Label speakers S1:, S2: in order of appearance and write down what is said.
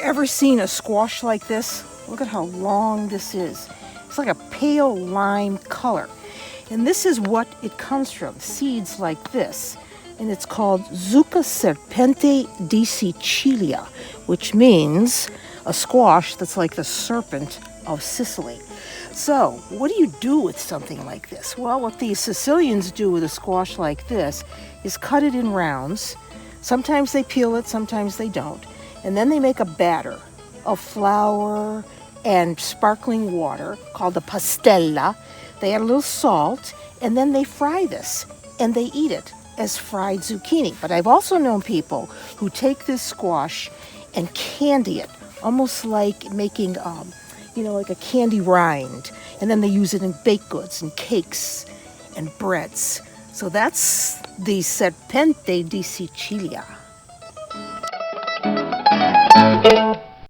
S1: ever seen a squash like this? Look at how long this is. It's like a pale lime color. And this is what it comes from, seeds like this. And it's called Zucca serpente di Sicilia, which means a squash that's like the serpent of Sicily. So, what do you do with something like this? Well, what the Sicilians do with a squash like this is cut it in rounds. Sometimes they peel it, sometimes they don't. And then they make a batter of flour and sparkling water called a pastella. They add a little salt, and then they fry this, and they eat it as fried zucchini. But I've also known people who take this squash and candy it, almost like making, like a candy rind. And then they use it in baked goods and cakes and breads. So that's the serpente di Sicilia.